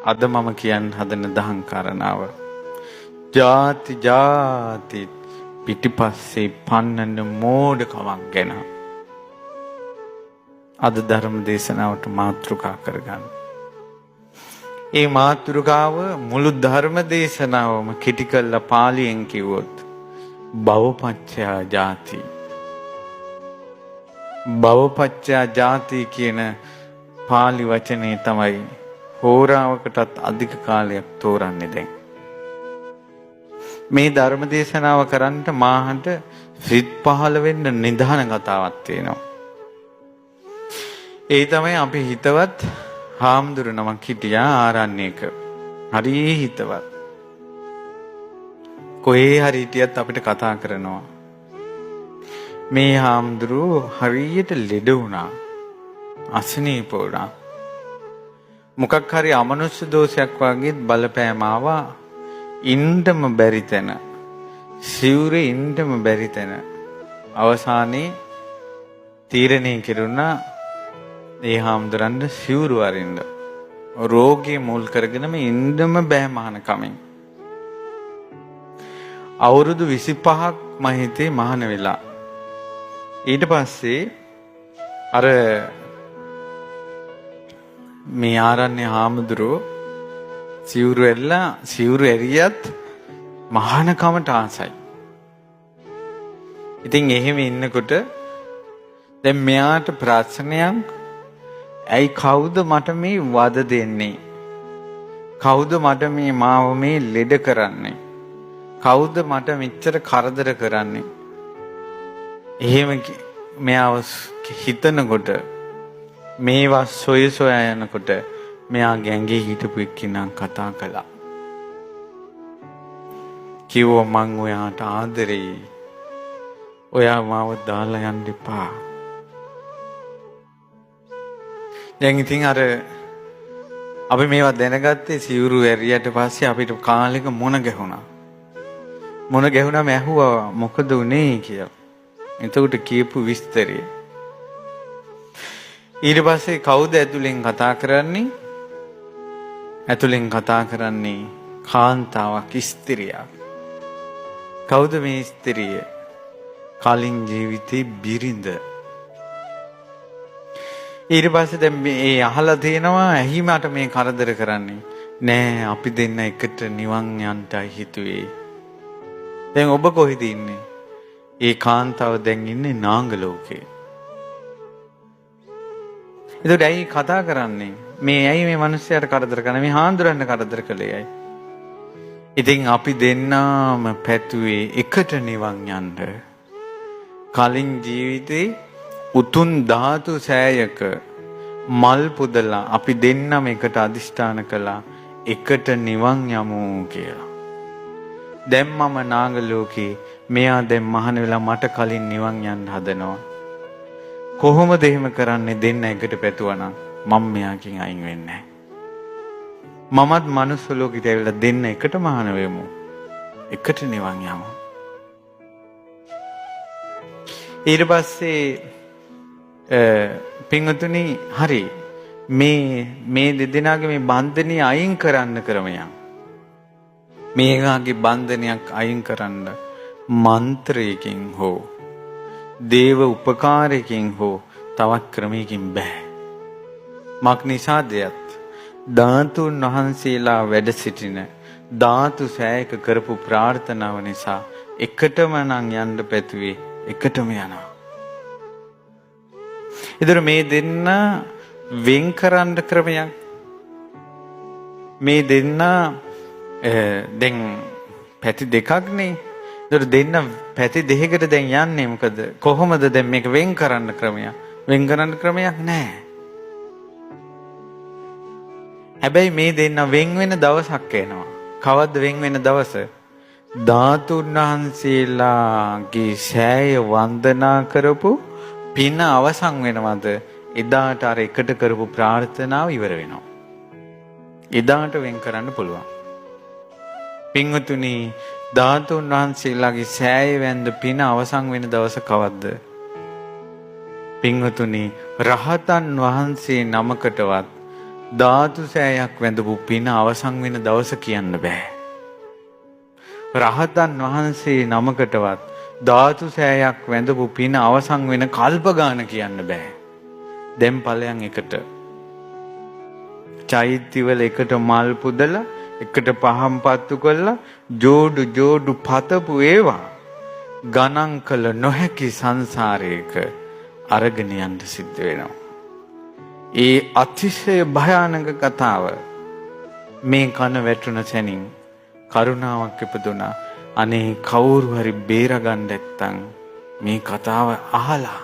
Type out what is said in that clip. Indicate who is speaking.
Speaker 1: අද මම කියන්න හදන දහම් කාරණාව. ජාති ජාති පිටිපස්සේ පන්නන මෝඩකමක් ගැන අද ධර්ම දේශනාවට මාතෘකා කරගන්න. ඒ මාතෘකාව මුළු ධර්ම දේශනාවම කෙටි කරලා පාලියෙන් කිව්වොත් භවපච්චයා ජාති. භවපච්චයා ජාති කියන පාලි වචනේ තමයි හෝරාවකටත් අධික කාලයක් තෝරන්නේ දැන්. මේ ධර්ම දේශනාව කරන්නට මාහට සිත් පහළ වෙන්න නිධාන කතාවක් තියෙනවා. ඒ තමයි අපි හිතවත් හාමුදුරු නමක් හිටියා ආරණ්‍යයක. හරි හිතවත්. කොහේ හරි හිටියත් අපිට කතා කරනවා. මේ හාමුදුරුවෝ හරියට ලෙඩ වුණා. අසනීප වුණා. මොකක් හරි අමනුෂ්‍ය දෝෂයක් වගේ බලපෑම ආවා. ඉන්නම බැරි තැන. සිවුරේ ඉන්නම බැරි තැන. අවසානයේ තීරණය කෙරුණා ඒ හාමුදුරන්ට සිවුරු අරින්න. රෝගී මුල් කරගෙනම ඉන්නම බෑ මහාන කමෙන්. අවුරුදු 25ක් මම හිතේ මහාන වෙලා. ඊට පස්සේ අර මේ ආරණ්‍ය හාමුදුරුවෝ සිවුරු එරියත් මහානකමට ආසයි. ඉතින් එහෙම ඉන්නකොට දැන් මෙයාට ප්‍රශ්නයක් ඇයි කවුද මට මේ වද දෙන්නේ? කවුද මට මේ මාව මේ ලෙඩ කරන්නේ? කවුද මට මෙච්චර කරදර කරන්නේ? එහෙම මෙයාව හිතනකොට මේවා සොයසොයා යනකොට මෙයාගේ ඇඟේ හිටපු එක්කෙනා කතා කළා. කිව්වා මං ඔයාට ආදරෙයි. ඔයා මාව දාලා යන්න එපා. දැන් ඉතින් අර අපි මේවා දැනගත්තේ සිවුරු ඇරියට පස්සේ අපිට කාලෙක මොන ගැහුණා. මොන ගැහුණාම ඇහුවා මොකද උනේ කියලා. එතකොට කියපු විස්තරය. ඊට පස්සේ කවුද ඇතුලෙන් කතා කරන්නේ? ඇතුලෙන් කතා කරන්නේ කාන්තාවක්, ස්ත්‍රියක්. කවුද මේ ස්ත්‍රිය? කලින් ජීවිතේ බිරිඳ. ඊට පස්සේ දැන් මේ අහලා තියෙනවා ඇහි මට මේ කරදර කරන්නේ නෑ අපි දෙන්න එකට නිවන් යන්නයි හිතුවේ. දැන් ඔබ කොහෙද ඉන්නේ? ඒ කාන්තාව දැන් ඉන්නේ නාග ලෝකේ. එතකොට ඇයි කතා කරන්නේ? මේ ඇයි මේ මිනිස්සයාට කරදර කරන්නේ? මේ හාමුදුරන්ට කරදර කළේ ඇයි? ඉතින් අපි දෙන්නාම පැතුවේ එකට නිවන් යන්න. කලින් ජීවිතේ උතුම් ධාතු සෑයක මල් පුදලා අපි දෙන්නම එකට අදිෂ්ඨාන කළා එකට නිවන් යමු කියලා. දැන් මම නාග ලෝකේ, මෙයා දැන් මහාන වෙලා මට කලින් නිවන් යන්න හදනවා. කොහොමද එහෙම කරන්නේ? දෙන්න එකට පැතුවා නම් මම මෙයාකින් අයින් වෙන්නේ නැහැ. මමත් මනුස්ස ලෝකෙට ඇවිල්ලා දෙන්න එකට මහාන වෙමු. එකට නිවන් යමු. ඊට පස්සේ පින්වතුනි හරි මේ දෙදෙනාගේ මේ බන්ධනය අයින් කරන්න ක්‍රමයක්. මේගාගේ බන්ධනයක් අයින් කරන්න මන්ත්‍රයකින් හෝ දේව උපකාරයකින් හෝ තවත් ක්‍රමයකින් බෑ. මක් නිසාදයත් ධාතුන් වහන්සේලා වැඩ සිටින ධාතු සෑයක කරපු ප්‍රාර්ථනාව නිසා එකටම නම් යන්න පැතුවේ එකටම යනවා. ඉතින් මේ දෙන්න වෙන් කරන්න ක්‍රමයක්. මේ දෙන්න දැන් පැති දෙකක්නේ. ඒතර දෙන්න පැති දෙකකට දැන් යන්නේ මොකද? කොහොමද දැන් මේක වෙන් කරන්න ක්‍රමයක්? වෙන් කරන්න ක්‍රමයක් නැහැ. හැබැයි මේ දෙන්න වෙන් වෙන දවසක් එනවා. කවද්ද වෙන් වෙන දවස? ධාතුන් වහන්සේලාගේ සෑය වන්දනා කරපු පින අවසන් වෙනවද? එදාට අර එකට කරපු ප්‍රාර්ථනාව ඉවර වෙනවා. එදාට වෙන් කරන්න පුළුවන්. පින්වතුනි ධාතුන් වහන්සේලාගේ සෑය වැන්ද පින අවසන් වෙන දවස කවද්ද? පින්වතුනි රහතන් වහන්සේ නමකටවත් ධාතු සෑයක් වැඳපු පින අවසන් වෙන දවස කියන්න බෑ. රහතන් වහන්සේ නමකටවත් ධාතු සෑයක් වැඳපු පින අවසන් වෙන කල්ප ගාන කියන්න බෑ. දැන් ඵලයන් එකට චෛත්‍යවල එකට මල් පුදලා එකට පහන් පත්තු කළා ජෝඩු පතපු ඒවා ගණන් කළ නොහැකි සංසාරයක අරගෙන යන්න සිද්ධ වෙනවා. ඒ අතිශය භයානක කතාව මේ කන වැටුණ සැනින් කරුණාවක් ඉපදුනා. අනේ කවුරු හරි බේරගන්න නැත්තම් මේ කතාව අහලා